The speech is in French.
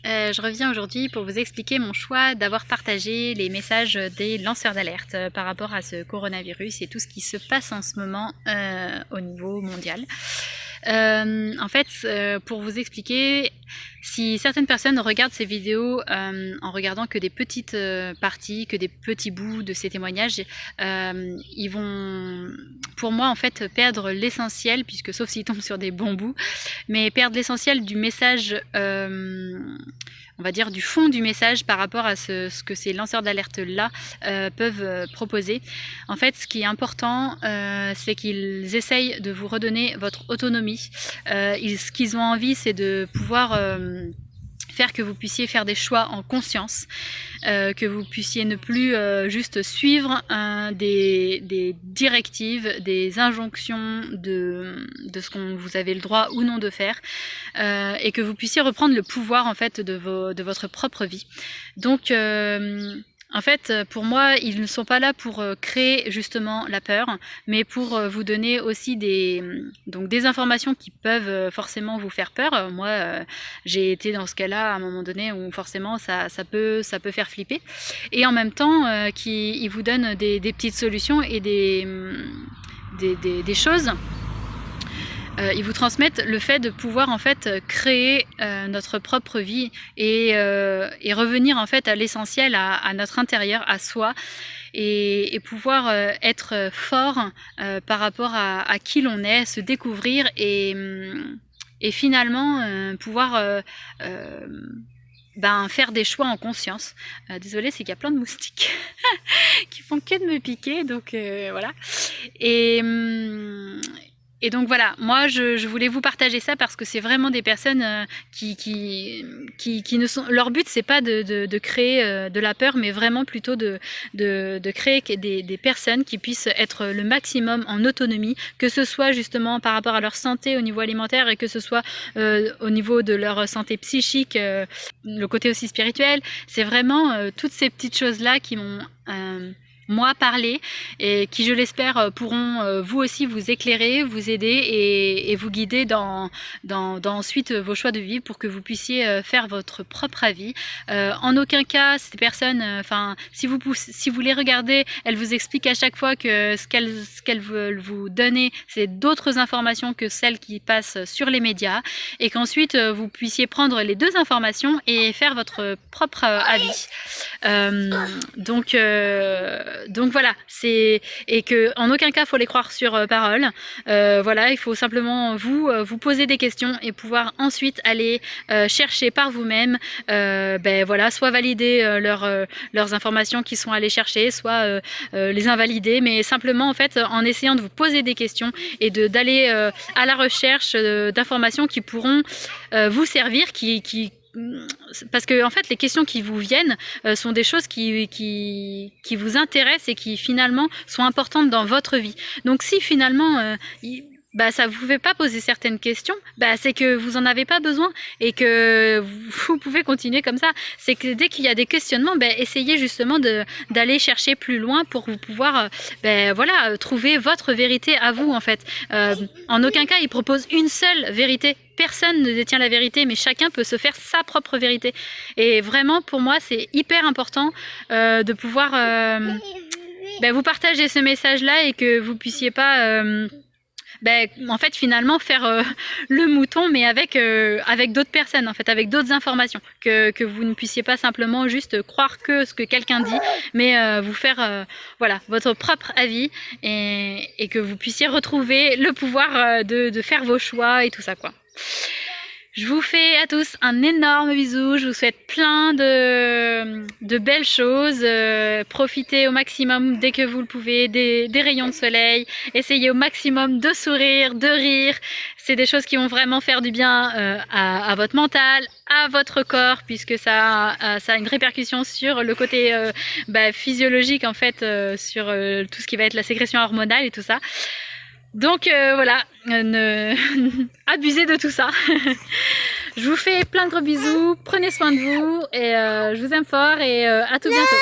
Je reviens aujourd'hui pour vous expliquer mon choix d'avoir partagé les messages des lanceurs d'alerte par rapport à ce coronavirus et tout ce qui se passe en ce moment au niveau mondial. Pour vous expliquer, si certaines personnes regardent ces vidéos en regardant que des petites parties, que des petits bouts de ces témoignages, ils vont, pour moi, en fait, perdre l'essentiel, puisque sauf s'ils tombent sur des bons bouts, mais perdre l'essentiel du message, on va dire du fond du message par rapport à ce que ces lanceurs d'alerte-là peuvent proposer. En fait, ce qui est important, c'est qu'ils essayent de vous redonner votre autonomie. Ce qu'ils ont envie, c'est de pouvoir faire que vous puissiez faire des choix en conscience, que vous puissiez ne plus juste suivre des directives, des injonctions de ce qu'on vous avez le droit ou non de faire, et que vous puissiez reprendre le pouvoir en fait de votre propre vie. Donc en fait, pour moi, ils ne sont pas là pour créer justement la peur, mais pour vous donner aussi des informations qui peuvent forcément vous faire peur. Moi, j'ai été dans ce cas-là à un moment donné où forcément ça peut faire flipper. Et en même temps, ils vous donnent des petites solutions et des choses. Ils vous transmettent le fait de pouvoir en fait créer notre propre vie et revenir en fait à l'essentiel, à notre intérieur, à soi, et pouvoir être fort par rapport à qui l'on est, se découvrir et finalement pouvoir faire des choix en conscience. Désolée, c'est qu'il y a plein de moustiques qui font que de me piquer, donc voilà. Et donc voilà, moi je voulais vous partager ça parce que c'est vraiment des personnes qui ne sont... Leur but c'est pas de créer de la peur, mais vraiment plutôt de créer des personnes qui puissent être le maximum en autonomie, que ce soit justement par rapport à leur santé au niveau alimentaire et que ce soit au niveau de leur santé psychique, le côté aussi spirituel. C'est vraiment toutes ces petites choses-là qui m'ont... moi parler et qui, je l'espère, pourront vous aussi vous éclairer, vous aider et vous guider dans ensuite vos choix de vie pour que vous puissiez faire votre propre avis. En aucun cas, ces personnes, si vous les regardez, elles vous expliquent à chaque fois que ce qu'elles veulent vous donner, c'est d'autres informations que celles qui passent sur les médias, et qu'ensuite vous puissiez prendre les deux informations et faire votre propre avis. Donc voilà, et que en aucun cas faut les croire sur parole. Voilà, il faut simplement vous poser des questions et pouvoir ensuite aller chercher par vous-même, voilà, soit valider leurs informations qui sont allées chercher, soit les invalider, mais simplement en fait en essayant de vous poser des questions et d'aller à la recherche d'informations qui pourront vous servir, parce que en fait les questions qui vous viennent sont des choses qui vous intéressent et qui finalement sont importantes dans votre vie. Donc si finalement ça vous fait pas poser certaines questions, c'est que vous en avez pas besoin et que vous pouvez continuer comme ça. C'est que dès qu'il y a des questionnements, essayez justement d'aller chercher plus loin pour vous pouvoir voilà, trouver votre vérité à vous en fait. En aucun cas il propose une seule vérité. Personne ne détient la vérité, mais chacun peut se faire sa propre vérité. Et vraiment, pour moi, c'est hyper important de pouvoir vous partager ce message-là et que vous puissiez pas... en fait finalement faire le mouton, mais avec d'autres personnes, en fait, avec d'autres informations, que vous ne puissiez pas simplement juste croire que ce que quelqu'un dit, mais vous faire voilà, votre propre avis et que vous puissiez retrouver le pouvoir de faire vos choix et tout ça quoi. Je vous fais à tous un énorme bisou, je vous souhaite plein de belles choses, profitez au maximum dès que vous le pouvez des rayons de soleil, essayez au maximum de sourire, de rire, c'est des choses qui vont vraiment faire du bien à votre mental, à votre corps, puisque ça a une répercussion sur le côté physiologique en fait, sur tout ce qui va être la sécrétion hormonale et tout ça. Donc voilà, abusez de tout ça. Je vous fais plein de gros bisous, prenez soin de vous et je vous aime fort et à tout bientôt.